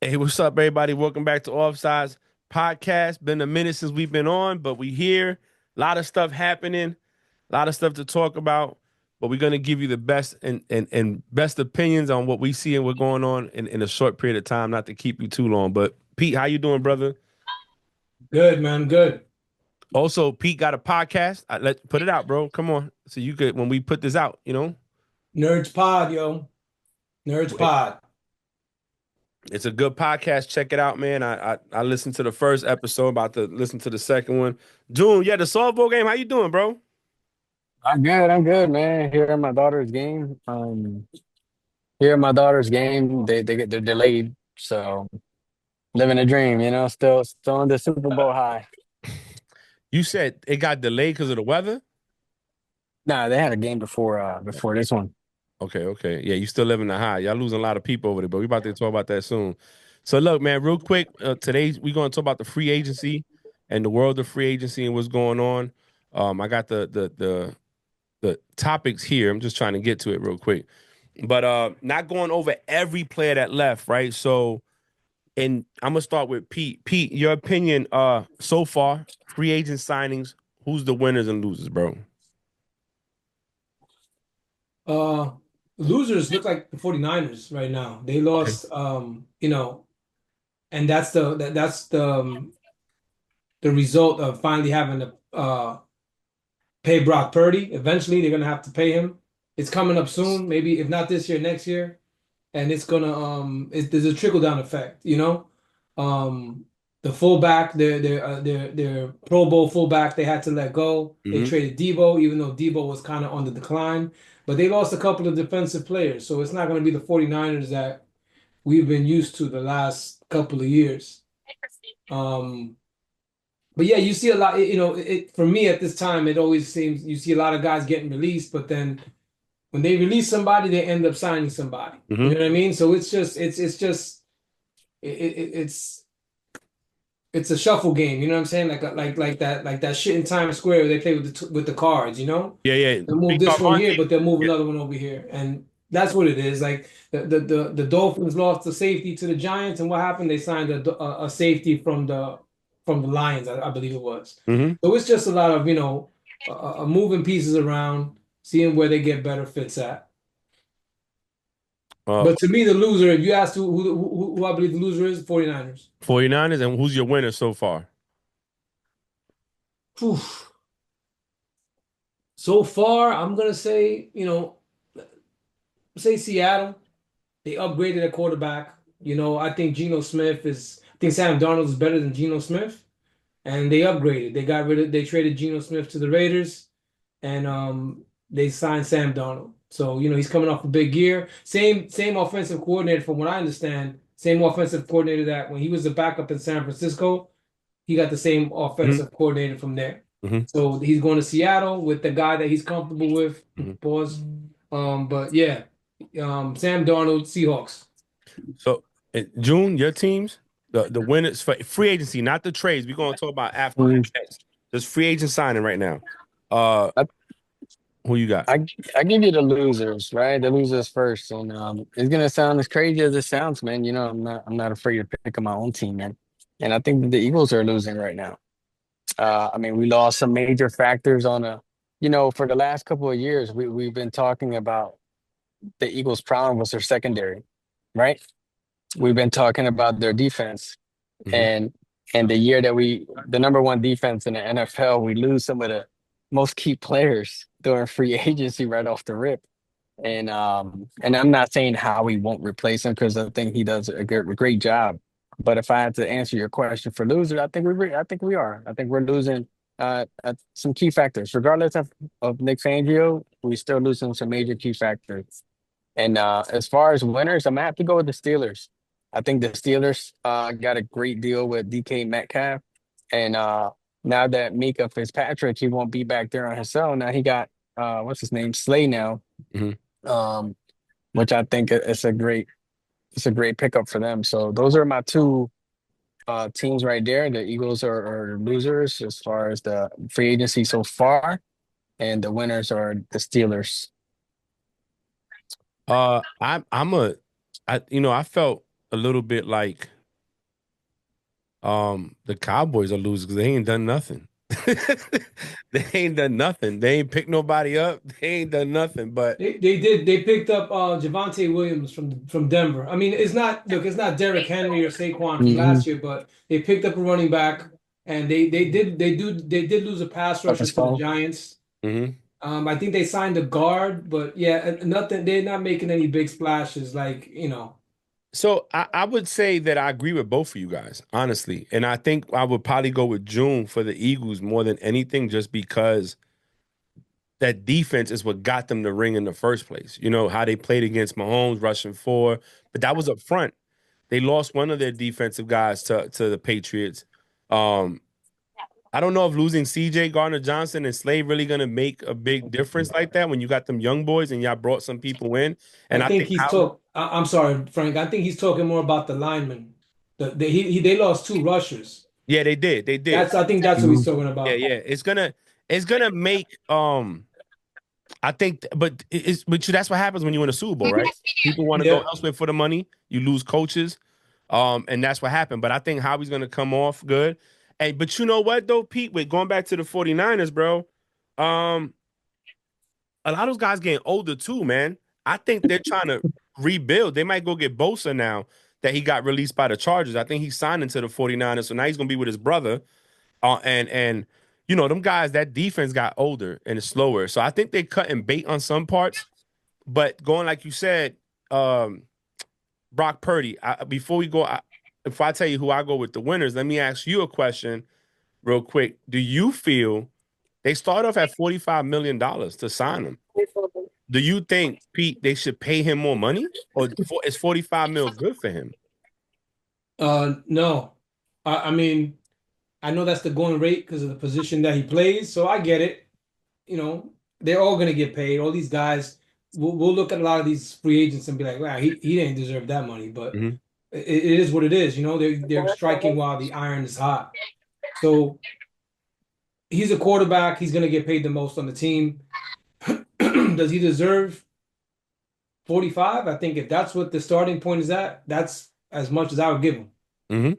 Hey, what's up, everybody? Welcome back to Offsides Podcast. Been a minute since we've been on, but we here. A lot of stuff happening, a lot of stuff to talk about. But we're gonna give you the best and best opinions on what we see and what's going on in a short period of time, not to keep you too long. But Pete, how you doing, brother? Good, man. Good. Also, Pete got a podcast. Let put it out, bro. Come on, so you could when we put this out, Nerds Pod, yo. Nerds Pod. it's a good podcast. Check it out, man. I listened to the first episode, about to listen to the second one. June, yeah, the softball game. How you doing, bro? I'm good, man. Here at my daughter's game. Here at my daughter's game, they're delayed. So living a dream, still on the Super Bowl high. You said it got delayed because of the weather? Nah, they had a game before this one. Okay, okay. Yeah, you still living the high. Y'all losing a lot of people over there, but we about to talk about that soon. So look, man, real quick, today we're going to talk about the free agency and the world of free agency and what's going on. I got the topics here. I'm just trying to get to it real quick. But not going over every player that left, right? So, and I'm gonna start with Pete. Pete, your opinion so far, free agent signings, who's the winners and losers, bro? Uh Losers look like the 49ers right now. They Okay. lost and that's the result of finally having to pay Brock Purdy. Eventually they're gonna have to pay him. It's coming up soon, maybe if not this year, next year. And it's gonna there's a trickle down effect, you know. The fullback, their Pro Bowl fullback, they had to let go. They Hmm. traded Debo, even though Debo was kind of on the decline. But they lost a couple of defensive players, so it's not going to be the 49ers that we've been used to the last couple of years. Um, but yeah, you see a lot, for me at this time, it always seems you see a lot of guys getting released, but then when they release somebody, they end up signing somebody. You Hmm. know what I mean? So it's just it's it's a shuffle game. You know what I'm saying? Like that shit in Times Square where they play with the cards. You know, Yeah, yeah. they'll move Victor this one here, Monte. but they'll move Yeah. another one over here, and that's what it is. Like the Dolphins lost the safety to the Giants, and what happened? They signed a safety from the Lions, I believe it was. Hmm. So it's just a lot of moving pieces around, seeing where they get better fits at. Uh, But to me, the loser, if you ask who I believe the loser is, 49ers. 49ers, and who's your winner so far? Whew. So far, I'm gonna say, say Seattle. They upgraded a quarterback. I think Sam Darnold is better than Geno Smith, and they upgraded. They traded Geno Smith to the Raiders, and they signed Sam Darnold. So he's coming off a big year. Same offensive coordinator, from what I understand. Same offensive coordinator that when he was the backup in San Francisco, he got the same Hmm. offensive coordinator from there. Hmm. So he's going to Seattle with the guy that he's comfortable with. Hmm. Pause. But yeah, Sam Darnold, Seahawks. So, June, your teams, the winners for free agency, not the trades. We're going to talk about after Mm, that. Just free agent signing right now. Uh, I, who you got? I give you the losers, right? The losers first, and it's gonna sound as crazy as it sounds, man. I'm not afraid to pick on my own team, man. And I think that the Eagles are losing right now. I mean, we lost some major factors for the last couple of years, we've been talking about the Eagles' problem was their secondary, right? We've been talking about their defense, Hmm. and the year that the number one defense in the NFL, we lose some of the most key players during free agency right off the rip. And I'm not saying how we won't replace him because I think he does a great job. But if I had to answer your question for loser, I think we are. I think we're losing some key factors. Regardless of Nick Fangio, we still losing some major key factors. And as far as winners, I'm gonna have to go with the Steelers. I think the Steelers got a great deal with DK Metcalf, and now that Mika Fitzpatrick, he won't be back there on his own. Now he got what's his name, Slay now, Hmm. um, which I think it's a great pickup for them. So those are my two teams right there. The Eagles are losers as far as the free agency so far, and the winners are the Steelers. I'm a, I felt. a little bit like the Cowboys are losing because they ain't done nothing. They ain't done nothing. They ain't picked nobody up. They ain't done nothing. But They picked up Javonte Williams from Denver. I mean, it's not Derrick Henry or Saquon from Hmm. last year, but they picked up a running back, and they did lose a pass rusher to the Giants. mhm. I think they signed a guard, but yeah, nothing. They're not making any big splashes, like So I would say that I agree with both of you guys, honestly. And I think I would probably go with June for the Eagles more than anything, just because that defense is what got them the ring in the first place. You know, how they played against Mahomes, rushing four, but that was up front. They lost one of their defensive guys to the Patriots. Um, I don't know if losing CJ Gardner Johnson and Slade really gonna make a big difference like that when you got them young boys and y'all brought some people in. I And I think think he's how talk. I'm sorry, Frank. I think he's talking more about the linemen. They lost two rushers. yeah, they did. They did. I think that's what he's talking Yeah, about. yeah. It's gonna make I think but that's what happens when you win a Super Bowl, right? People want to go Yeah, elsewhere for the money. You lose coaches. And that's what happened. But I think Howie's gonna come off good. And but you know what though, Pete, with going back to the 49ers, bro. Um, a lot of those guys getting older too, man. I think they're trying to rebuild. They might go get Bosa now that he got released by the Chargers. I think he's signed into the 49ers. So now he's gonna be with his brother. And you know, them guys, that defense got older and it's slower. So I think they're cutting bait on some parts. But going like you said, um, Brock Purdy. Before we go, if I tell you who I go with the winners, let me ask you a question real quick. Do you feel they start off at $45 million to sign him? Do you think, Pete, they should pay him more money, or is 45 mil good for him? no, I mean, I know that's the going rate because of the position that he plays, so I get it. They're all gonna get paid. All these guys, we'll look at a lot of these free agents and be like, wow, he didn't deserve that money, but Hmm. it is what it is. They're striking while the iron is hot. So he's a quarterback. He's gonna get paid the most on the team. Does he deserve 45? I think if that's what the starting point is at, that's as much as I would give him. Hmm.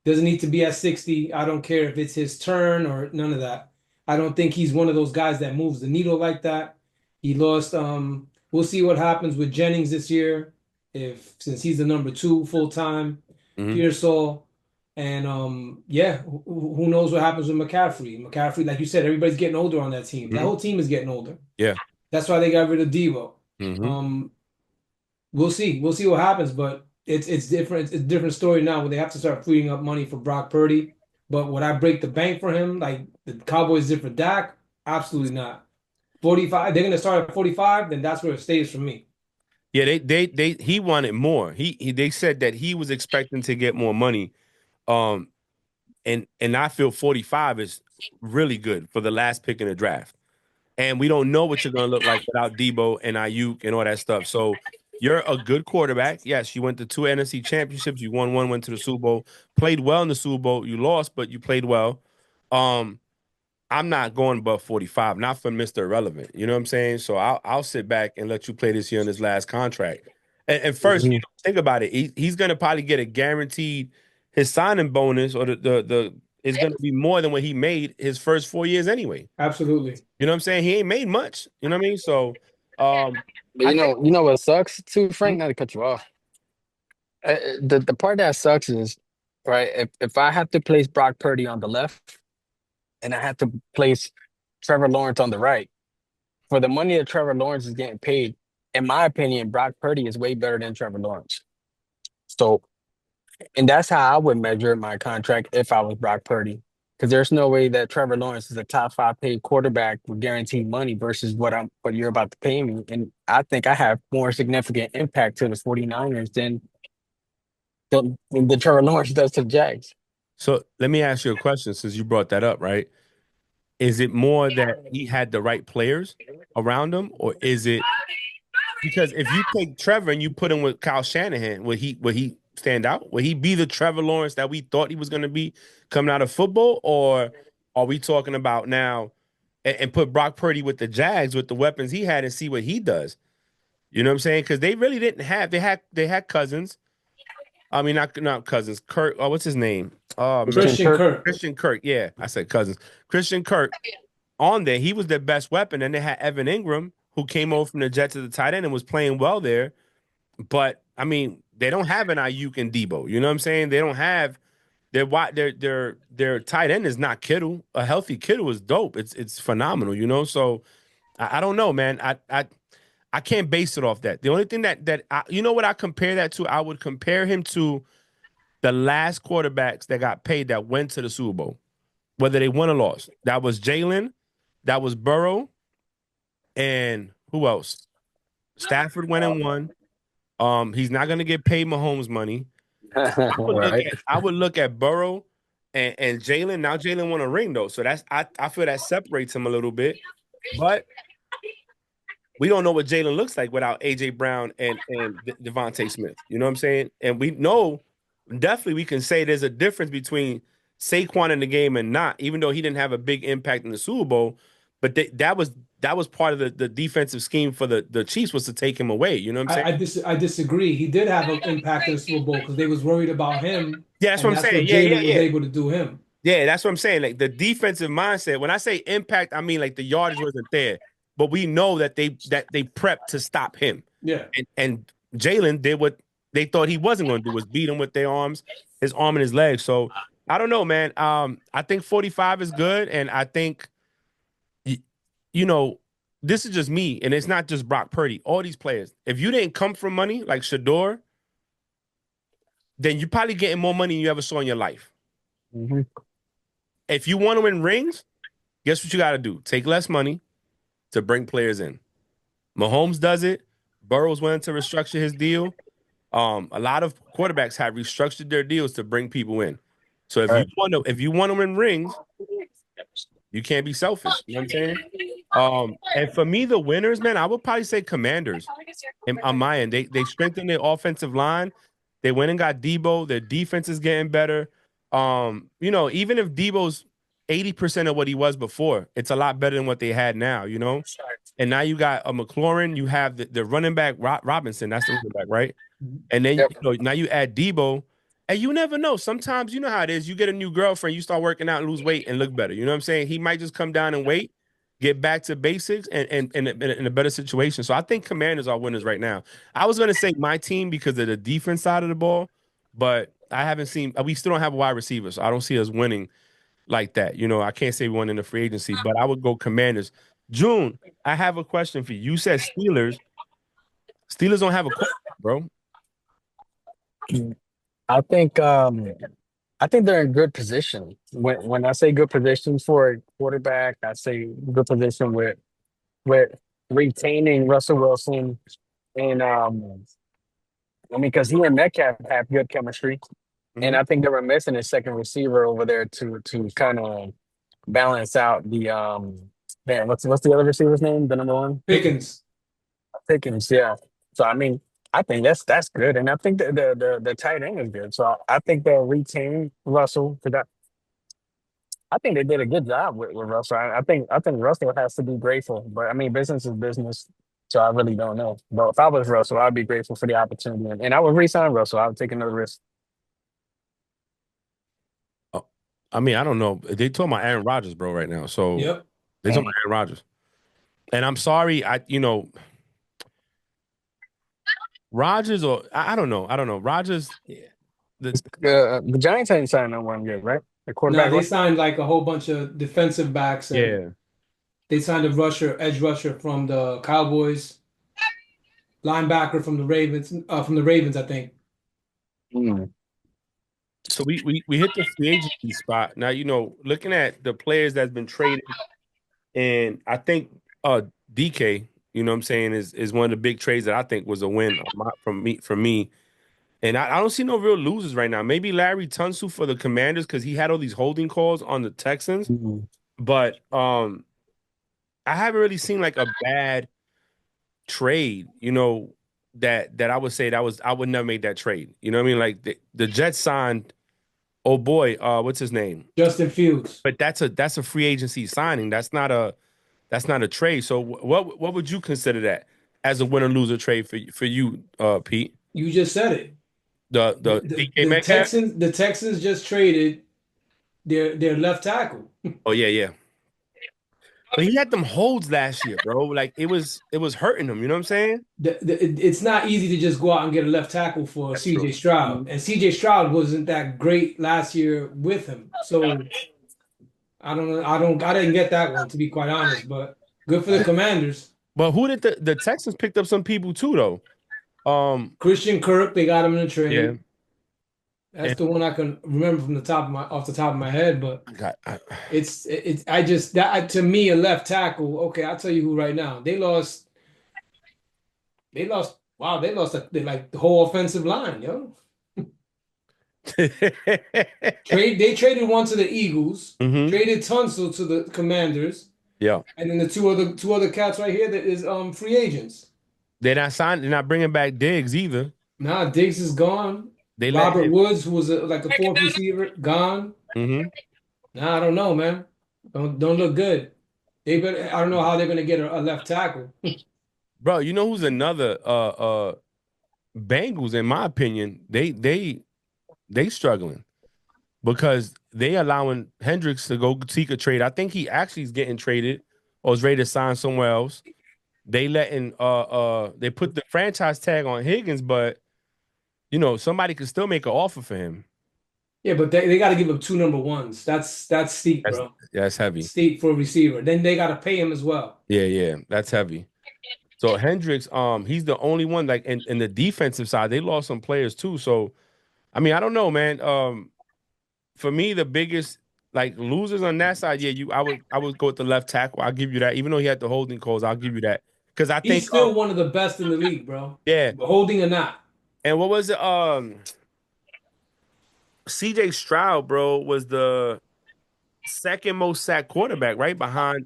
Doesn't need to be at 60. I don't care if it's his turn or none of that. I don't think he's one of those guys that moves the needle like that. He lost. We'll see what happens with Jennings this year, if since he's the number two full time, Hmm. Pearsall, and yeah, who knows what happens with McCaffrey? McCaffrey, like you said, everybody's getting older on that team. That Hmm. whole team is getting older. Yeah. That's why they got rid of Devo. Hmm. Um, we'll see. We'll see what happens, but it's different. It's a different story now when they have to start freeing up money for Brock Purdy. But would I break the bank for him like the Cowboys did for Dak? Absolutely not. 45. They're gonna start at 45, then that's where it stays for me. Yeah, he wanted more. They said that he was expecting to get more money. Um, and I feel 45 is really good for the last pick in the draft. And we don't know what you're going to look like without Debo and Ayuk and all that stuff. So you're a good quarterback. Yes, you went to two NFC championships. You won one, went to the Super Bowl, played well in the Super Bowl. You lost, but you played well. Um, I'm not going above 45, not for Mr. Irrelevant. You know what I'm saying? So I'll sit back and let you play this year on his last contract. And first, Hmm. think about it. He's going to probably get a guaranteed his signing bonus, or the is going to be more than what he made his first 4 years anyway. Absolutely. You know what I'm saying? He ain't made much. You know what I mean? So, But I think. you know what sucks too, Mhm. Frank? Not to cut you off. The part that sucks is right. If I have to place Brock Purdy on the left and I have to place Trevor Lawrence on the right, for the money that Trevor Lawrence is getting paid, in my opinion, Brock Purdy is way better than Trevor Lawrence. So, and that's how I would measure my contract if I was Brock Purdy. Because there's no way that Trevor Lawrence is a top five paid quarterback with guaranteed money versus what you're about to pay me. And I think I have more significant impact to the 49ers than the Trevor Lawrence does to the Jags. So let me ask you a question since you brought that up, right? Is it more that he had the right players around him, or is it because if you take Trevor and you put him with Kyle Shanahan, would he stand out? Would he be the Trevor Lawrence that we thought he was going to be coming out of football, or are we talking about now and put Brock Purdy with the Jags with the weapons he had and see what he does? You know what I'm saying? Because they really didn't have they had Cousins. I mean, not Cousins. Kirk. Oh, what's his name? Oh man, Christian Christian Kirk. Kirk. Christian Kirk. Yeah, I said Cousins. Christian Kirk on there. He was their best weapon. And they had Evan Ingram, who came over from the Jets to the tight end and was playing well there. But I mean, they don't have an Ayuk and Debo. You know what I'm saying? They don't have their tight end is not Kittle. A healthy Kittle is dope. It's phenomenal. You know. So I don't know, man. I can't base it off that. The only thing that you know what I compare that to, I would compare him to the last quarterbacks that got paid that went to the Super Bowl, whether they won or lost. That was Jalen, that was Burrow, and who else? Stafford went and won. He's not gonna get paid Mahomes money. Right. I would look at Burrow and Jalen. Now Jalen won a ring though, so I feel that separates him a little bit. But we don't know what Jalen looks like without AJ Brown and Devontae Smith. You know what I'm saying? And we know definitely we can say there's a difference between Saquon in the game and not, even though he didn't have a big impact in the Super Bowl. But that was part of the defensive scheme for the Chiefs was to take him away. You know what I'm saying? I disagree. He did have an impact in the Super Bowl because they was worried about him, Yeah, that's and what I'm that's what saying. Yeah, yeah, Jalen was yeah. able to do him. Yeah, that's what I'm saying. Like the defensive mindset. When I say impact, I mean like the yardage wasn't there, but we know that they prepped to stop him. Yeah. And Jalen did what they thought he wasn't going to do, was beat him with their arms, his arm and his leg. So I don't know, man. I think 45 is good, and I think you know this is just me, and it's not just Brock Purdy. All these players, if you didn't come from money like Shador, then you're probably getting more money than you ever saw in your life. Mhm. If you want to win rings, guess what you got to do? Take less money to bring players in. Mahomes does it. Burrow's willing to restructure his deal. A lot of quarterbacks have restructured their deals to bring people in. So Right. if you want to win rings, you can't be selfish. You know what I'm saying? And for me, the winners, man, I would probably say Commanders. On my end, they strengthened their offensive line. They went and got Debo. Their defense is getting better. Even if Debo's 80% of what he was before, it's a lot better than what they had now. You know, and now you got a McLaurin. You have the running back Robinson. That's the running back, right? And then Yep. now you add Debo, and you never know. Sometimes you know how it is. You get a new girlfriend, you start working out and lose weight and look better. You know what I'm saying? He might just come down and wait, get back to basics, and in a better situation. So I think Commanders are winners right now. I was going to say my team because of the defense side of the ball, but I haven't seen. We still don't have a wide receiver, so I don't see us winning like that. You know, I can't say we won in the free agency, but I would go Commanders. June, I have a question for you. You said Steelers. Steelers don't have a quarterback, bro. I think they're in good position. When I say good position for a quarterback, I say good position with retaining Russell Wilson and I mean because he and Metcalf have good chemistry. And Mhm. I think they were missing a second receiver over there to kind of balance out the man, what's the other receiver's name? The number one? Pickens. Pickens, yeah. So I mean, I think that's good, and I think that the tight end is good. So I think they'll retain Russell. Because I think they did a good job with Russell. I think Russell has to be grateful, but I mean, business is business. So I really don't know. But if I was Russell, I'd be grateful for the opportunity, and I would re-sign Russell. I would take another risk. Oh, I mean, I don't know. They talking about Aaron Rodgers, bro, right now. So Yep. they talking about Aaron Rodgers. And I'm sorry, Rodgers or I don't know. I don't know. Rodgers, The Giants ain't signed no one yet, right? The No, quarterback, they right? signed like a whole bunch of defensive backs, and yeah. they signed a edge rusher from the Cowboys, linebacker from the Ravens, I think. Mm. So we hit the free agency spot. Now, looking at the players that's been traded, and I think DK, you know what I'm saying, is one of the big trades that I think was a win from me. And I don't see no real losers right now. Maybe Larry Tunsil for the Commanders because he had all these holding calls on the Texans. Mm. But I haven't really seen like a bad trade, that I would say I would never make that trade. You know what I mean? Like the Jets signed, oh boy, what's his name? Justin Fields. But that's a free agency signing. That's not a trade. So what would you consider that as a win or loser trade for you, Pete? You just said it. The DK Metcalf. The Texans just traded their left tackle. Oh yeah, yeah. But he had them holds last year, bro. Like it was hurting him. You know what I'm saying? It's not easy to just go out and get a left tackle for That's true. CJ Stroud. And CJ Stroud wasn't that great last year with him. So I don't know. I didn't get that one, to be quite honest, but good for the Commanders. But who did the Texans picked up some people too though? Christian Kirk, they got him in a Yeah. trade. That's And the one I can remember from the top of my off the top of my head, but I it's I just that to me a left tackle. Okay, I'll tell you who right now. They lost like the whole offensive line, yo. They traded one to the Eagles, hmm traded Tunsil to the Commanders, Yeah. and then the two other cats right here that is free agents. They're not bringing back Diggs either. Nah, Diggs is gone. They let Robert him. Woods, who was like a fourth receiver, gone. hmm Nah, I don't know, man. Don't look good. They better. I don't know how they're gonna get a left tackle. Bro, you know who's another Bengals, in my opinion, they struggling because they allowing Hendricks to go seek a trade. I think he actually is getting traded or is ready to sign somewhere else. They put the franchise tag on Higgins, but somebody could still make an offer for him. Yeah, but they got to give him two number ones. That's steep, That's bro. that's heavy. Steep for a receiver. Then they got to pay him as well. Yeah, yeah, that's heavy. So Hendricks, he's the only one like in the defensive side. They lost some players too. So I mean, I don't know, man. For me, the biggest like losers on that side, yeah, I would go with the left tackle. I'll give you that. Even though he had the holding calls, I'll give you that. Because I He's think still one of the best in the league, bro. yeah. Holding or not. And what was it? CJ Stroud, bro, was the second most sacked quarterback, right? Behind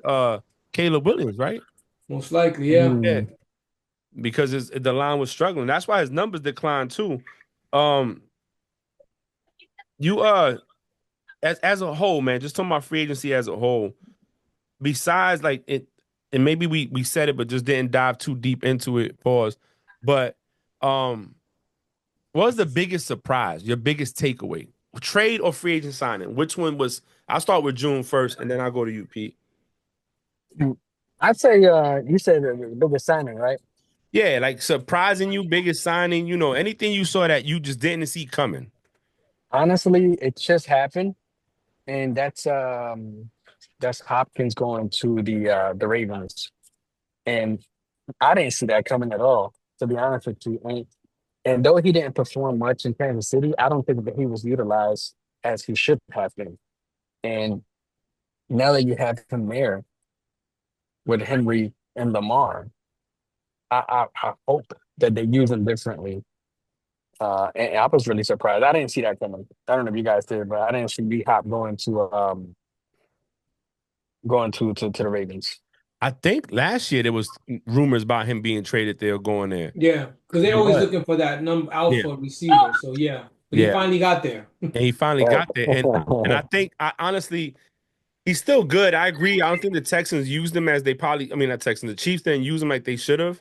Caleb Williams, right? Most likely, yeah. Yeah. Because the line was struggling. That's why his numbers declined too. Um, you as a whole, man, just talking about free agency as a whole, besides like it, and maybe we said it, but just didn't dive too deep into it. Pause. But what was the biggest surprise? Your biggest takeaway? Trade or free agent signing? Which one was? I'll start with June first, and then I'll go to you, Pete. I'd say you said the biggest signing, right? Yeah, like surprising you, biggest signing. Anything you saw that you just didn't see coming. Honestly, it just happened, and that's Hopkins going to the Ravens. And I didn't see that coming at all, to be honest with you. And though he didn't perform much in Kansas City, I don't think that he was utilized as he should have been. And now that you have him there with Henry and Lamar, I hope that they use him differently. And I was really surprised. I didn't see that coming. I don't know if you guys did, but I didn't see B Hop going to the Ravens. I think last year there was rumors about him being traded there or going there. Yeah, because they're always But looking for that number Yeah, alpha receiver. So yeah, but he yeah. finally got there. And he finally got there. And I think I honestly he's still good. I agree. I don't think the Texans used him as they probably I mean not Texans, the Chiefs didn't use him like they should have.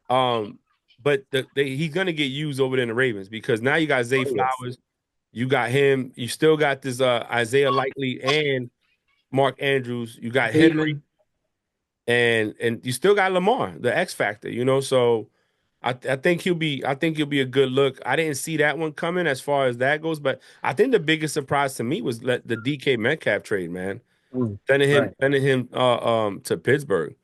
But he's gonna get used over there in the Ravens because now you got Zay Flowers, you got him, you still got this Isaiah Likely and Mark Andrews, you got Henry, Bateman. and you still got Lamar, the X factor. So I think he'll be a good look. I didn't see that one coming as far as that goes, but I think the biggest surprise to me was the DK Metcalf trade, man. Right. Sending him to Pittsburgh.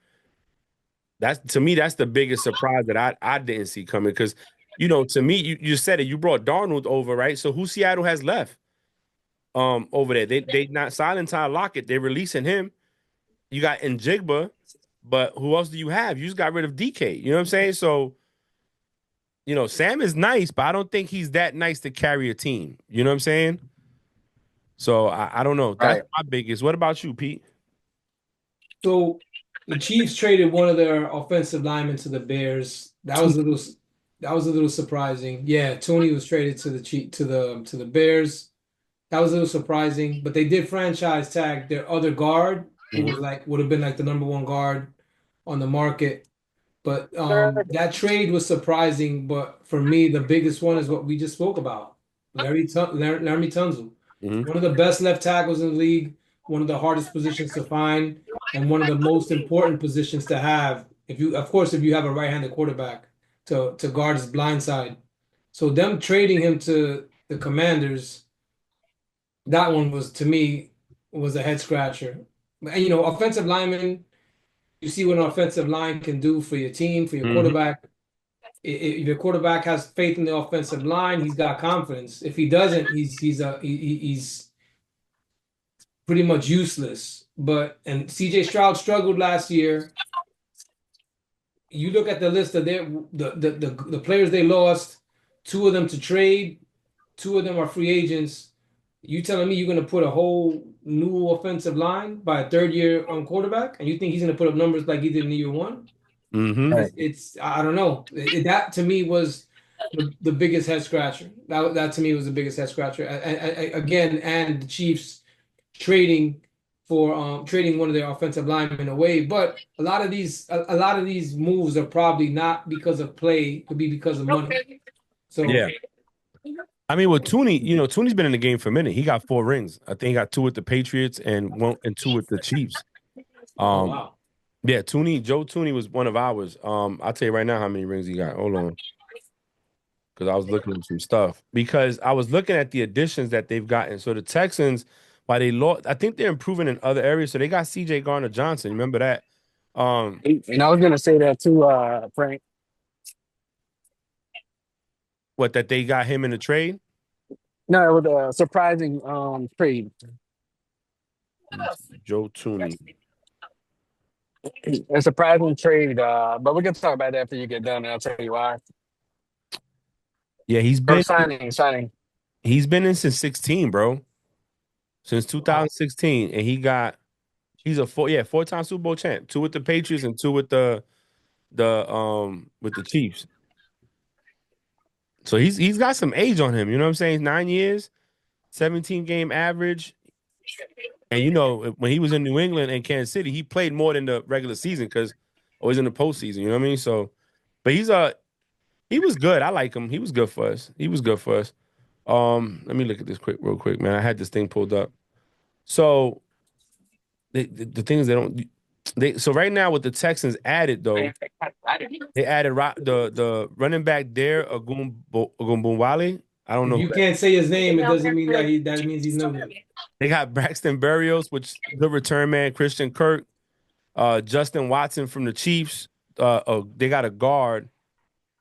To me, that's the biggest surprise that I didn't see coming because to me, you said it, you brought Darnold over, right? So who Seattle has left over there? They not signing Tyler Lockett, they're releasing him. You got Njigba, but who else do you have? You just got rid of DK. You know what I'm saying? So, Sam is nice, but I don't think he's that nice to carry a team. You know what I'm saying? So I don't know. That's Right. my biggest. What about you, Pete? So the Chiefs traded one of their offensive linemen to the Bears. That was a little surprising. Yeah, Tony was traded to the Bears. That was a little surprising, but they did franchise tag their other guard, who Mhm. would have been like the number one guard on the market. But that trade was surprising. But for me, the biggest one is what we just spoke about. Laramie Tunzel. Mhm. One of the best left tackles in the league, one of the hardest positions to find, and one of the most important positions to have. If you, of course, if you have a right-handed quarterback to guard his blind side. So them trading him to the Commanders, that one was to me was a head scratcher. And offensive linemen, you see what an offensive line can do for your team, for your Mhm. quarterback. If your quarterback has faith in the offensive line, he's got confidence. If he doesn't, he's pretty much useless. And CJ Stroud struggled last year. You look at the list of the players they lost, two of them to trade, two of them are free agents. You telling me you're going to put a whole new offensive line by a third year on quarterback, and you think he's going to put up numbers like he did in year one? Mhm. Right. It's I don't know. That to me was the biggest head scratcher. That to me was the biggest head scratcher. Again, and the Chiefs trading trading one of their offensive linemen away. But a lot of these moves are probably not because of play. It could be because of money. So Yeah. I mean, with Tooney, Tooney's been in the game for a minute. He got 4 rings. I think he got 2 with the Patriots and 2 with the Chiefs. oh Um, wow. yeah, Joe Tooney was one of ours. I'll tell you right now how many rings he got. Hold on, because I was looking at some stuff. Because I was looking at the additions that they've gotten. So the Texans, while they lost, I think they're improving in other areas. So they got C.J. Gardner-Johnson. Remember that? And I was gonna say that too, Frank. What that they got him in the trade? No, it was a surprising trade. Joe Tooney. A surprising trade, but we can talk about that after you get done, and I'll tell you why. Yeah, Or signing. he's been in since 16, bro. Since 2016, and he's a 4-time Super Bowl champ. 2 with the Patriots and 2 with the Chiefs. So he's got some age on him. You know what I'm saying? 9 years, 17 game average. And when he was in New England and Kansas City, he played more than the regular season because always in the postseason. You know what I mean? So, but he was good. I like him. He was good for us. He was good for us. Let me look at this real quick, man. I had this thing pulled up. So the things so right now with the Texans added though, they added the running back there, Ogunbowale. I don't If know who you that. can't say his name, it doesn't mean that means he's no good. They got Braxton Berrios, which good return man, Christian Kirk, Justin Watson from the Chiefs. They got a guard,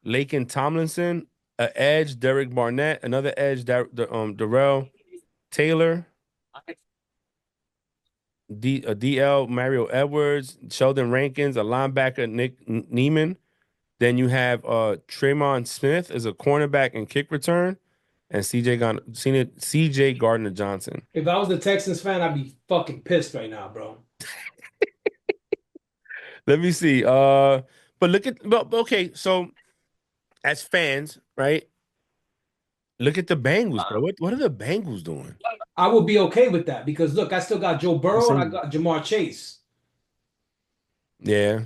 Laken Tomlinson, an edge, Derek Barnett, another edge, Darrell Taylor, DL Mario Edwards, Sheldon Rankins, a linebacker, Nick Neiman. Then you have Tremon Smith as a cornerback and kick return, and CJ Gardner Johnson. If I was the Texans fan, I'd be fucking pissed right now, bro. Let me see. But okay, so as fans, right? Look at the Bengals, bro. What are the Bengals doing? I would be okay with that because look, I still got Joe Burrow and I See, got Jamar Chase. Yeah.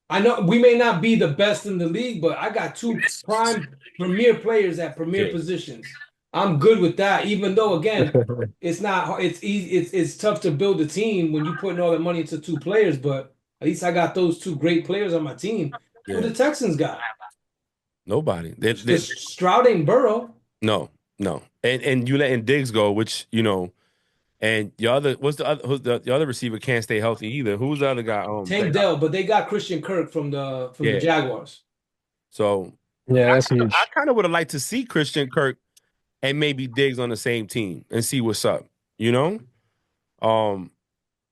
I know we may not be the best in the league, but I got two prime premier players at premier Yeah. positions. I'm good with that, even though again, it's not it's easy, it's tough to build a team when you're putting all that money into two players, but at least I got those two great players on my team. Who Yeah. the Texans got? Nobody. Because Stroud ain't Burrow. No. And you letting Diggs go, which and your other the other receiver can't stay healthy either. Who's the other guy? Tank Dell, but they got Christian Kirk from the Yeah. Jaguars. So yeah, that's I huge. kind of would have liked to see Christian Kirk and maybe Diggs on the same team and see what's up, you know?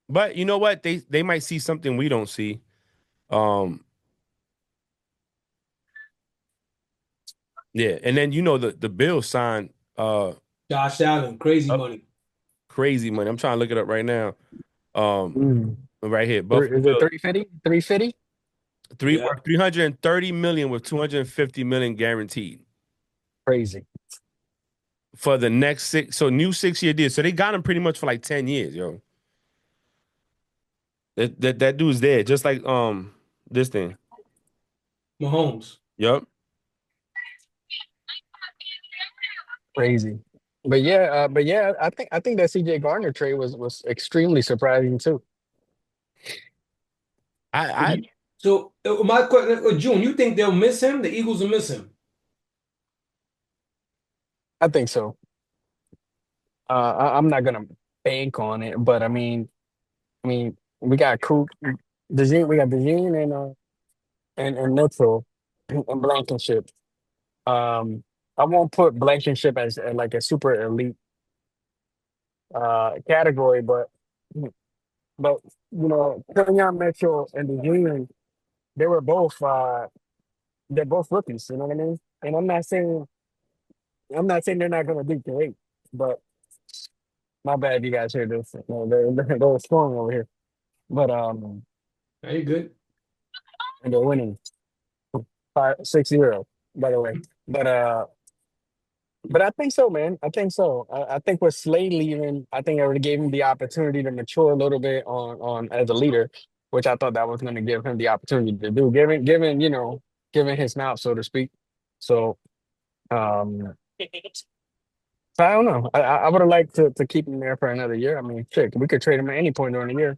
But you know what? They might see something we don't see. Yeah, and then the Bills signed Josh Allen, crazy up money. crazy money. I'm trying to look it up right now. Um, Mm. right here, Buffalo Is it Bills 350? 350? Yeah. 330 million with 250 million guaranteed Crazy. for the next new 6-year deal. So they got him pretty much for like 10 years, yo. That dude's there, just like this thing. Mahomes. Yep. Crazy. But yeah, I think that CJ Gardner trade was extremely surprising too. I So my question, June, you think they'll miss him? The Eagles will miss him. I think so. I'm not gonna bank on it, but I mean, we got Coop, we got Dejean and Mitchell and Blankenship. Um, I won't put Blankenship as like a super elite category, but Kenyon Mitchell and Dejean, they were both they're both rookies. You know what I mean? And I'm not saying they're not gonna do great, but my bad, you guys hear this. No, they're scoring over here, but Are you good? and they're winning 5-6-0, by the way. But uh, but I think so, man. I think so. I think with Slade leaving, I think it would gave him the opportunity to mature a little bit on as a leader, which I thought that was going to give him the opportunity to do, given his mouth, so to speak. So um, I don't know. I would have liked to keep him there for another year. I mean, shit, we could trade him at any point during the year.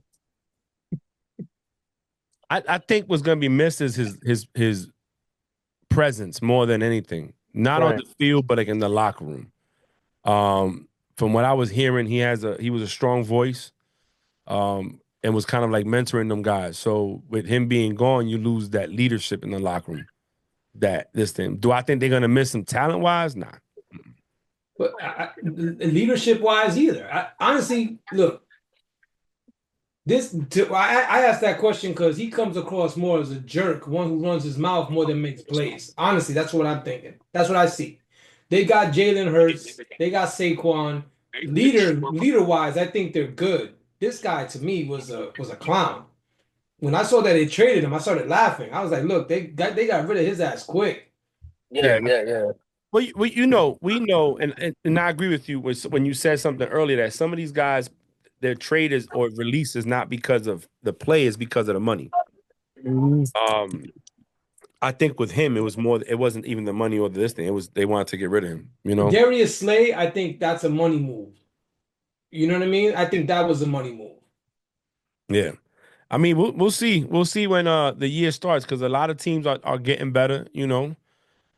I think what's gonna be missed is his presence more than anything. Not on Right. the field, but like in the locker room. From what I was hearing, he was a strong voice, and was kind of like mentoring them guys. So with him being gone, you lose that leadership in the locker room. That this thing. Do I think they're gonna miss him talent wise? Nah. But leadership wise, either. Honestly, look, I asked that question because he comes across more as a jerk, one who runs his mouth more than makes plays. Honestly, that's what I'm thinking. That's what I see. They got Jalen Hurts, they got Saquon. Leader wise, I think they're good. This guy to me was a clown. When I saw that they traded him, I started laughing. I was like, look, they got rid of his ass quick. Yeah, Yeah. yeah, yeah. Well, we know, and I agree with you when you said something earlier that some of these guys, their trade is or release is not because of the play, it's because of the money. Mhm. Um, I think with him, it wasn't even the money or this thing. It was they wanted to get rid of him, you know? Darius Slay, I think that's a money move. You know what I mean? I think that was a money move. Yeah. I mean, we'll see. We'll see when the year starts because a lot of teams are getting better, you know.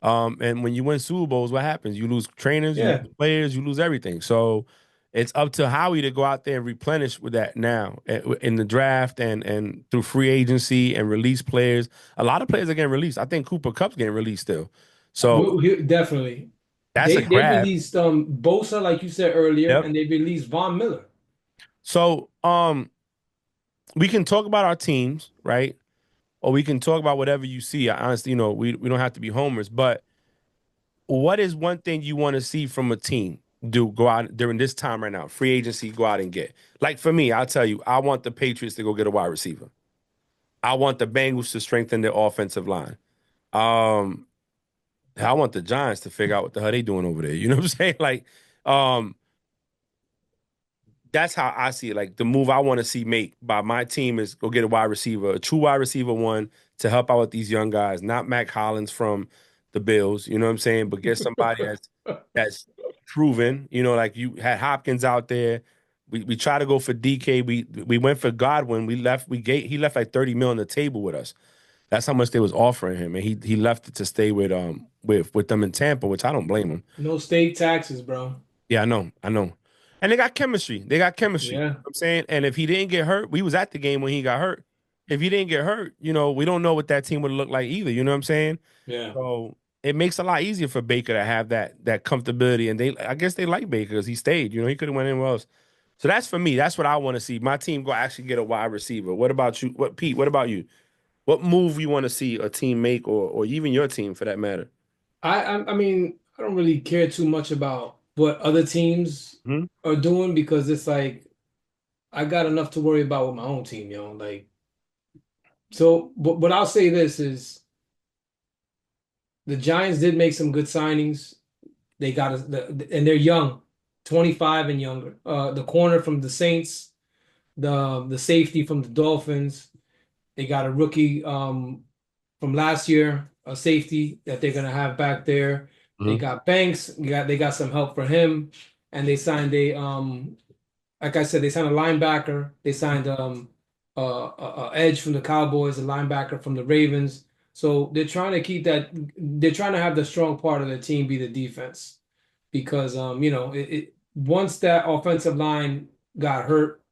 And when you win Super Bowls, what happens? You lose trainers, you Yeah. lose players, you lose everything. So it's up to Howie to go out there and replenish with that now in the draft and through free agency and release players. A lot of players are getting released. I think Cooper Cup's getting released still. So Definitely. that's a They grab. released Bosa, like you said earlier, Yep. and they released Von Miller. So we can talk about our teams, right? Or we can talk about whatever you see. Honestly, we don't have to be homers, but what is one thing you want to see from a team do go out during this time right now? Free agency, go out and get. Like for me, I'll tell you, I want the Patriots to go get a wide receiver. I want the Bengals to strengthen their offensive line. Um, I want the Giants to figure out what the hell they doing over there. You know what I'm saying? Like, um, that's how I see it. Like the move I want to see make by my team is go get a wide receiver, a true wide receiver one to help out with these young guys, not Mac Hollins from the Bills. You know what I'm saying? But get somebody that's proven. You know, like you had Hopkins out there. We try to go for DK. We went for Godwin. He left like 30 mil on the table with us. That's how much they was offering him, and he left it to stay with them in Tampa, which I don't blame him. No state taxes, bro. Yeah, I know. And they got chemistry. They got chemistry. You know Yeah. what I'm saying? And if he didn't get hurt, we was at the game when he got hurt. If he didn't get hurt, we don't know what that team would look like either. You know what I'm saying? Yeah. So it makes it a lot easier for Baker to have that comfortability. And I guess they like Baker because he stayed. He could have went anywhere else. So that's for me. That's what I want to see. My team go actually get a wide receiver. What about you? Pete? What about you? What move you want to see a team make, or even your team for that matter? I mean, I don't really care too much about what other teams Hmm. are doing because it's like I got enough to worry about with my own team, Like, so, but I'll say this is the Giants did make some good signings. They got and they're young, 25 and younger. The corner from the Saints, the safety from the Dolphins. They got a rookie from last year, a safety that they're gonna have back there. They Mhm. got Banks. They got some help for him, and they signed like I said, they signed a linebacker. They signed a edge from the Cowboys, a linebacker from the Ravens. So they're trying to keep that. They're trying to have the strong part of the team be the defense, because once that offensive line got hurt,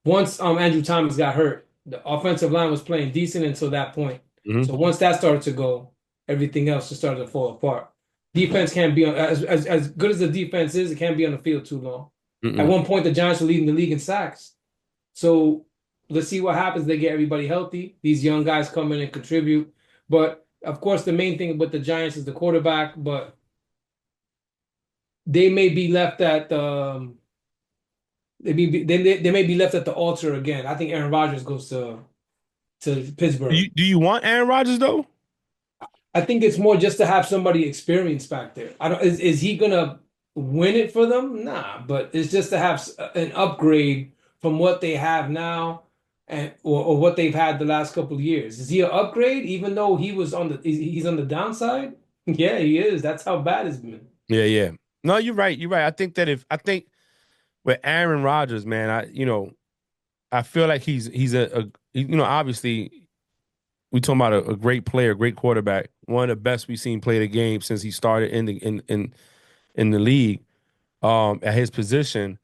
once Andrew Thomas got hurt, the offensive line was playing decent until that point. Mhm. So once that started to go, everything else just started to fall apart. Defense can't be as good as the defense is. It can't be on the field too long. At Mm-mm. one point, the Giants were leading the league in sacks. So let's see what happens. They get everybody healthy. These young guys come in and contribute. But of course, the main thing with the Giants is the quarterback. But they may be left at they may be left at the altar again. I think Aaron Rodgers goes to Pittsburgh. Do you want Aaron Rodgers though? I think it's more just to have somebody experienced back there. I don't. Is he gonna win it for them? Nah, but it's just to have an upgrade from what they have now, and or what they've had the last couple of years. Is he an upgrade? Even though he was on he's on the downside. Yeah, he is. That's how bad it's been. Yeah, yeah. No, you're right. You're right. I think with Aaron Rodgers, man, I feel like he's obviously we talking about a great player, great quarterback, one of the best we've seen play the game since he started in the league at his position.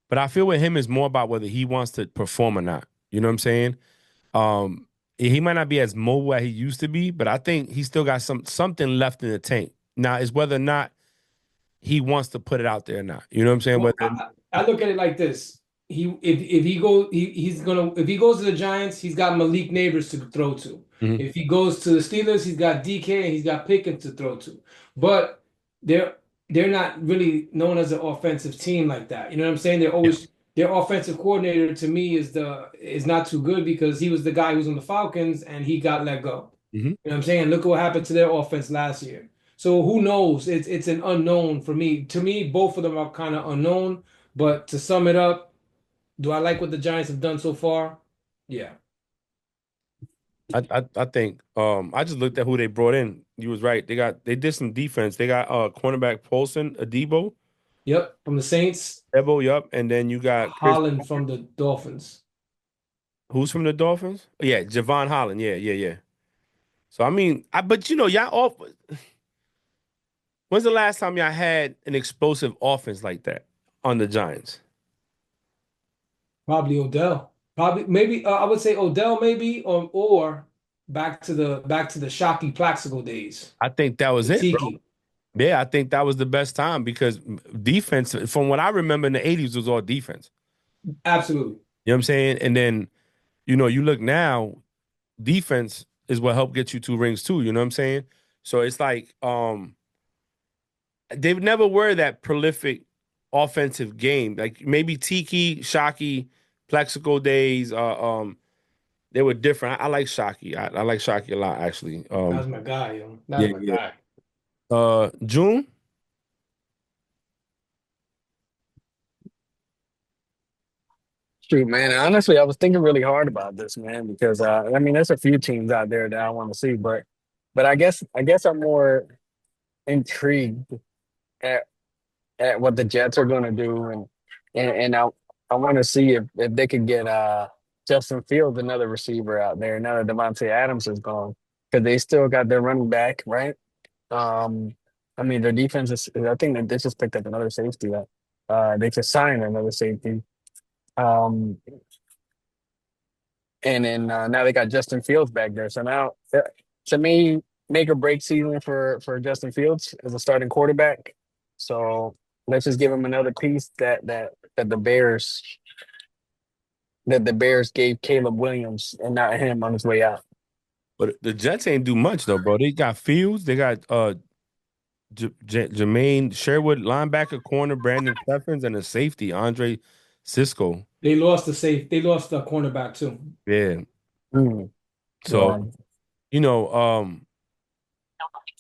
But I feel with him is more about whether he wants to perform or not. You know what I'm saying? Um, he might not be as mobile as he used to be, but I think he still got something left in the tank. Now is whether or not he wants to put it out there or not. You know what I'm saying? Well, Whether I look at it like this. If he go he's gonna if he goes to the Giants, he's got Malik Neighbors to throw to. Mhm. If he goes to the Steelers, he's got DK and he's got Pickens to throw to. But they're they're not really known as an offensive team like that. You know what I'm saying? They're Yeah. always their offensive coordinator to me is not too good because he was the guy who was on the Falcons and he got let go. Mhm. You know what I'm saying? Look what happened to their offense last year. So who knows? It's an unknown for me. To me, both of them are kind of unknown. But to sum it up, do I like what the Giants have done so far? Yeah. I think I just looked at who they brought in. You was right. They did some defense. They got cornerback Paulson, Yep. From the Saints, Yup, and then you got Chris. Holland from the Dolphins. Who's from the Dolphins? Yeah, Javon Holland. Yeah, yeah, yeah. So I mean, but y'all off. When's the last time y'all had an explosive offense like that on the Giants? Probably Odell. Probably maybe I would say Odell maybe or back to the Shockey Plaxico days. I think that was it, bro. Tiki. Yeah, I think that was the best time because defense, from what I remember in the 80s, was all defense. Absolutely. You know what I'm saying? And then, you look now, defense is what helped get you 2 rings too. You know what I'm saying? So it's like they never were that prolific offensive game. Like maybe Tiki, Shockey, Plexico days, they were different. I like Shockey. I like Shockey a lot, actually. That was my guy, yo. That Yeah, was my yeah. guy. June? Shoot, man. Honestly, I was thinking really hard about this, man, because I mean, there's a few teams out there that I want to see, but I guess I'm more intrigued at at what the Jets are going to do, and I want to see if they could get Justin Fields, another receiver out there now that Devontae Adams is gone, because they still got their running back, right? Um, I mean, their defense is. I think that they just picked up another safety. That they just signed another safety. Um, and then now they got Justin Fields back there. So now, to me, make or break season for Justin Fields as a starting quarterback. So let's just give him another piece that the Bears gave Caleb Williams and not him on his way out. But the Jets ain't do much though, bro. They got Fields, they got Jermaine Sherwood, linebacker, corner Brandon Stephens, and a safety Andre Cisco. They lost the cornerback too. Yeah. Mm, So yeah. you know,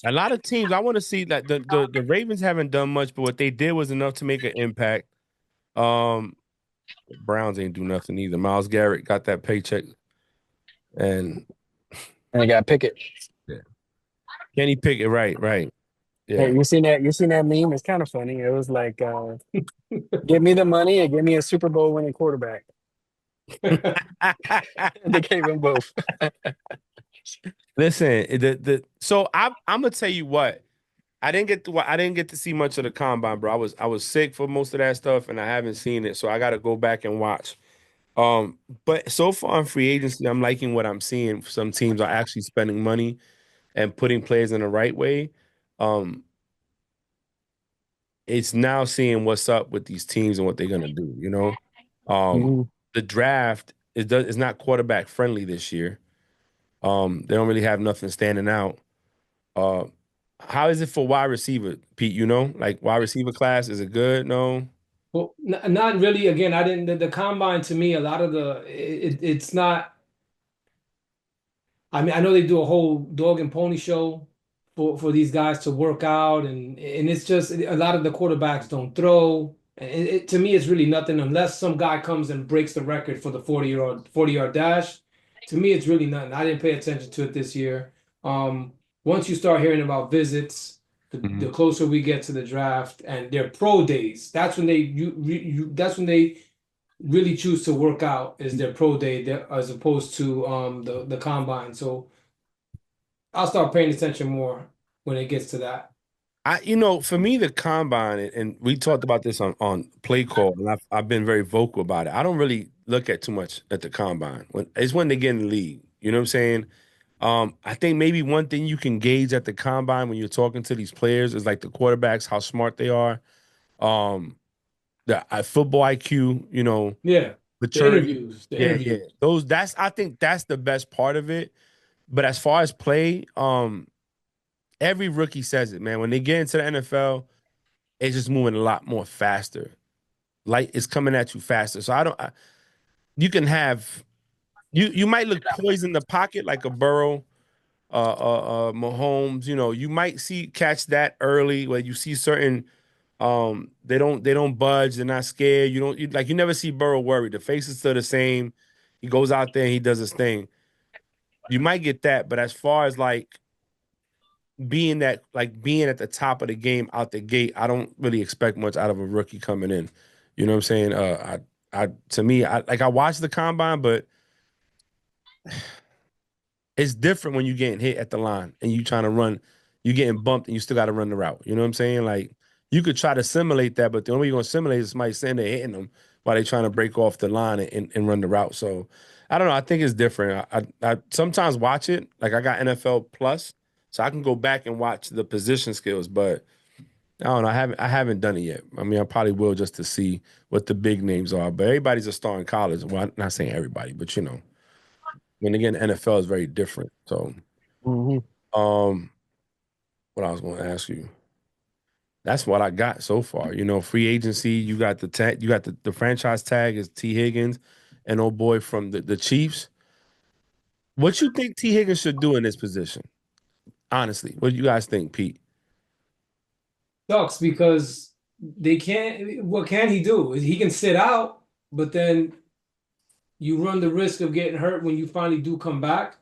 a lot of teams. I want to see that the Ravens haven't done much, but what they did was enough to make an impact. Um, Browns ain't do nothing either. Myles Garrett got that paycheck, and And they got Pickett. Yeah. Kenny Pickett, right. Hey, Yeah. you seen that? You seen that meme? It's kind of funny. It was like, give me the money and give me a Super Bowl winning quarterback. They gave him both. Listen, so I'm gonna tell you what. I didn't get to see much of the combine, bro. I was sick for most of that stuff and I haven't seen it. So I gotta go back and watch. But so far in free agency, I'm liking what I'm seeing. Some teams are actually spending money and putting players in the right way. Um, it's now seeing what's up with these teams and what they're gonna do, you know? Mhm. The draft is not quarterback friendly this year. They don't really have nothing standing out. Uh, how is it for wide receiver, Pete? You know, like wide receiver class, is it good? No. Well, not really. Again, I didn't. The combine to me, a lot of it's not. I mean, I know they do a whole dog and pony show for these guys to work out, and it's just a lot of the quarterbacks don't throw. And to me, it's really nothing unless some guy comes and breaks the record for the 40-yard dash. To me, it's really nothing. I didn't pay attention to it this year. Once you start hearing about visits, the Mhm. closer we get to the draft and their pro days, that's when that's when they really choose to work out is their pro day as opposed to the combine. So I'll start paying attention more when it gets to that. For me, the combine, and we talked about this on play call, and I've been very vocal about it. I don't really look at too much at the combine. When they get in the league. You know what I'm saying? I think maybe one thing you can gauge at the combine when you're talking to these players is like the quarterbacks, how smart they are, um, the football IQ, Yeah, the maturity. interviews, the Yeah. interviews. I think that's the best part of it. But as far as play, every rookie says it, man. When they get into the NFL, it's just moving a lot more faster. Light is coming at you faster. So you can have you might look poised in the pocket like a Burrow, Mahomes. You might catch that early where you see certain they don't budge, they're not scared. You never see Burrow worried. The face is still the same. He goes out there and he does his thing. You might get that, but as far as being at the top of the game out the gate, I don't really expect much out of a rookie coming in. You know what I'm saying? To me, I watched the combine, but it's different when you getting hit at the line and you trying to run, you getting bumped and you still got to run the route. You know what I'm saying? Like you could try to simulate that, but the only way you're gonna simulate is somebody saying they're hitting them while they trying to break off the line and run the route. So I don't know. I think it's different. I sometimes watch it. Like I got NFL Plus, so I can go back and watch the position skills, but I don't know. I haven't done it yet. I mean, I probably will just to see what the big names are. But everybody's a star in college. Well, I'm not saying everybody, but when again, NFL is very different. So, Mhm. um, what I was going to ask you, that's what I got so far. Free agency. You got the tag. You got the franchise tag is T Higgins, and old boy from the Chiefs. What you think T Higgins should do in this position? Honestly, what do you guys think, Pete? Sucks because they can't. What can he do? He can sit out, but then you run the risk of getting hurt when you finally do come back.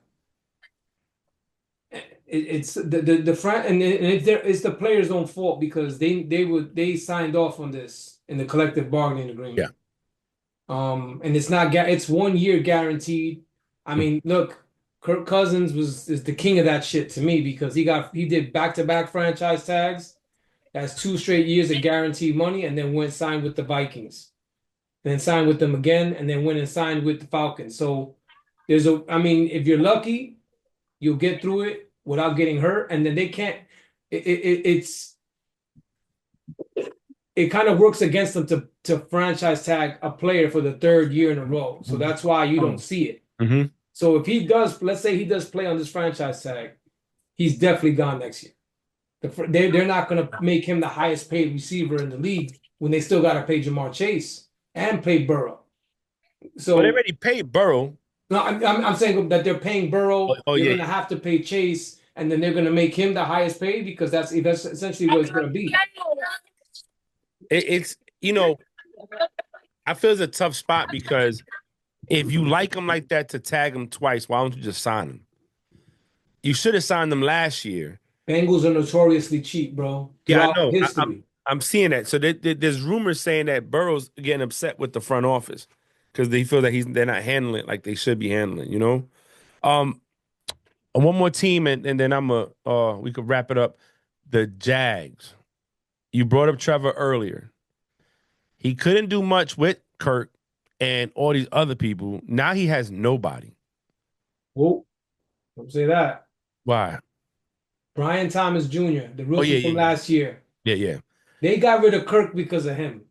It's the front and it's the players' own fault because they signed off on this in the collective bargaining Yeah. agreement. And it's not it's 1 year guaranteed. I mean, look, Kirk Cousins is the king of that shit to me because he did back-to-back franchise tags. That's 2 straight years of guaranteed money, and then went signed with the Vikings, then signed with them again, and then went and signed with the Falcons. So I mean, if you're lucky, you'll get through it without getting hurt, and then they can't. It's it kind of works against them to franchise tag a player for the 3rd year in a row. So that's why you don't see it. Mm-hmm. So if he does, let's say he does play on this franchise tag, he's definitely gone next year. They're not going to make him the highest paid receiver in the league when they still got to pay Jamar Chase and pay Burrow. But they So already paid Burrow. no, I'm saying that they're paying Oh, Burrow. oh, They're yeah, going to have to pay Chase, and then they're going to make him the highest paid because that's essentially what it's going to be. it's I feel it's a tough spot because if you like him like that to tag him twice, why don't you just sign him? You should have signed them last year. Bengals are notoriously cheap, bro, Yeah, I throughout know. history. I'm seeing that. So there's rumors saying that Burrow's getting upset with the front office because they feel that they're not handling it like they should be handling. You know. Um, one more team, and then we could wrap it up. The Jags. You brought up Trevor earlier. He couldn't do much with Kirk and all these other people. Now he has nobody. Whoa, don't say that. Why? Brian Thomas Jr., the Oh yeah, rookie from yeah, last year. yeah, yeah. They got rid of Kirk because of him.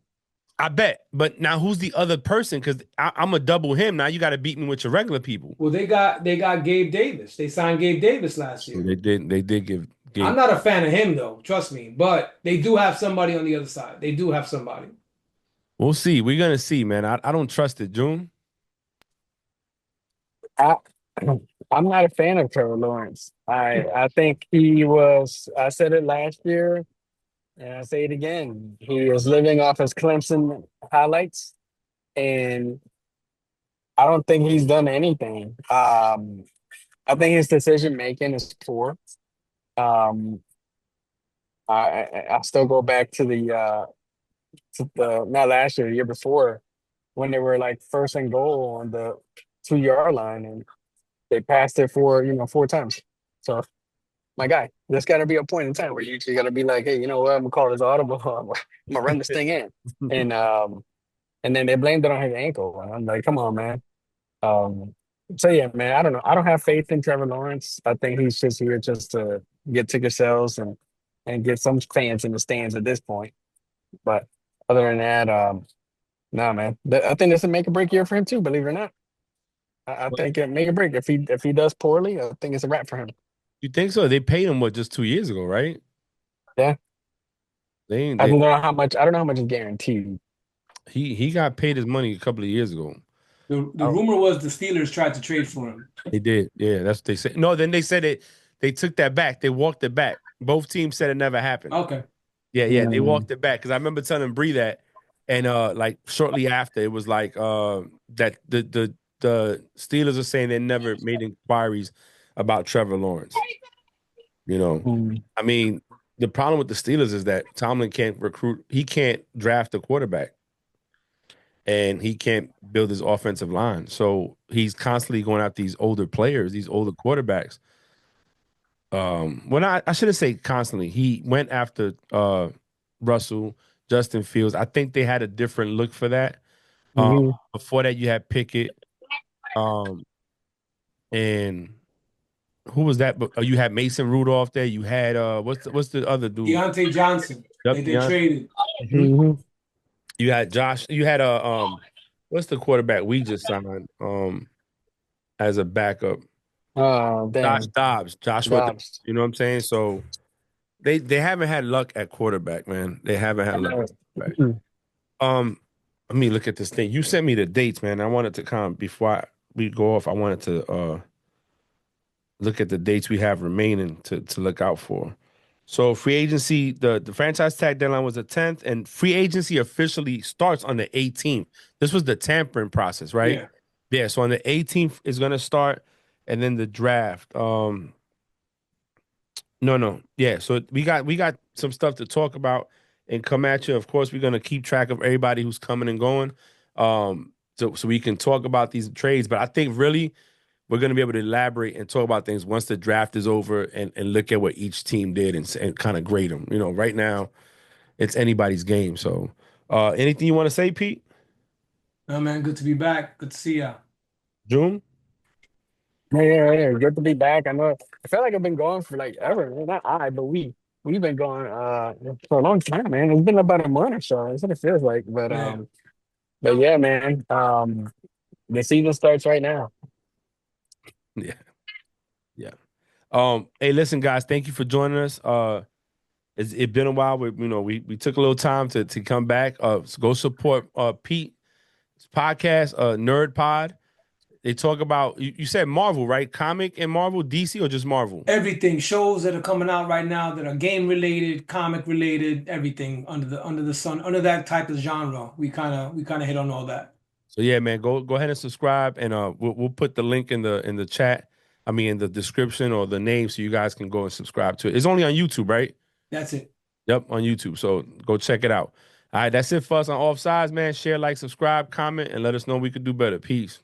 I bet. But now who's the other person? Because I'm a double him. Now you got to beat me with your regular people. Well, they got Gabe Davis. They signed Gabe Davis last year. They did give. I'm not a fan of him though, trust me. But they do have somebody on the other side. They do have somebody. We'll see. We're gonna see, man. I don't trust it, June. I, I'm not a fan of Trevor Lawrence. I think he was. I said it last year, and I say it again. He is living off his Clemson highlights, and I don't think he's done anything. I think his decision making is poor. Um, I still go back to the not last year, the year before, when they were like first and goal on the 2 yard line, and they passed it for 4 times. So my guy, there's got to be a point in time where you got to be like, hey, you know what? I'm gonna call this audible. I'm gonna run this thing in, and then they blamed it on his ankle, and I'm like, come on, man. Um, so yeah, man, I don't know. I don't have faith in Trevor Lawrence. I think he's just here just to get ticket sales and get some fans in the stands at this point. But other than that, nah, man. I think this is a make or break year for him too. Believe it or not, I think it make or break. If he does poorly, I think it's a wrap for him. You think so? They paid him just 2 years ago, right? Yeah, They ain't. I don't know how much. I don't know how much is guaranteed. He got paid his money a couple of years ago. The rumor was the Steelers tried to trade for him. They did. Yeah, that's what they said. No, then they said they took that back. They walked it back. Both teams said it never happened. Okay. Yeah, they Mm. walked it back because I remember telling Bree that, and like shortly after it was like that the Steelers are saying they never made inquiries about Trevor Lawrence. Mm. I mean, the problem with the Steelers is that Tomlin can't recruit. He can't draft a quarterback, and he can't build his offensive line. So he's constantly going out these older players, these older quarterbacks. Well, I shouldn't say constantly. He went after Russell, Justin Fields. I think they had a different look for that. Mhm. Before that, you had Pickett, and who was that? But you had Mason Rudolph there. You had what's the other dude? Deontay Johnson. Yep, They Deontay. traded. Mhm. You had Josh. You had what's the quarterback we just signed as a backup? Oh, Josh damn. Dobbs. Joshua. Dobbs. You know what I'm saying? So they haven't had luck at quarterback, man. They haven't had luck at quarterback. Mm. Let me look at this thing. You sent me the dates, man. I wanted to come before we go off. I wanted to look at the dates we have remaining to look out for. So free agency, the franchise tag deadline was the 10th, and free agency officially starts on the 18th. This was the tampering process, right? Yeah. Yeah. So on the 18th is gonna start, and then the draft. No. Yeah. So we got some stuff to talk about and come at you. Of course, we're gonna keep track of everybody who's coming and going. So we can talk about these trades. But I think really we're gonna be able to elaborate and talk about things once the draft is over and look at what each team did and kind of grade them. Right now it's anybody's game. So anything you want to say, Pete? No, man, good to be back. Good to see ya. June? Yeah. Good to be back. I know. I feel like I've been going for like ever. Well, not I, but we've been going for a long time, man. It's been about a month or so. That's what it feels like. But Yeah. but yeah, man. The season starts right now. Yeah. Yeah. Hey, listen, guys, thank you for joining us. It's been a while. We took a little time to come back. So go support Pete's podcast, Nerd Pod. They talk about you said Marvel, right? Comic and Marvel, DC, or just Marvel? Everything, shows that are coming out right now that are game related, comic related, everything under the sun, under that type of genre. We kind of hit on all that. So yeah, man, go ahead and subscribe, and we'll put the link in the chat. I mean, in the description or the name, so you guys can go and subscribe to it. It's only on YouTube, right? That's it. Yep, on YouTube. So go check it out. All right, that's it for us on Offsides, man. Share, like, subscribe, comment, and let us know we could do better. Peace.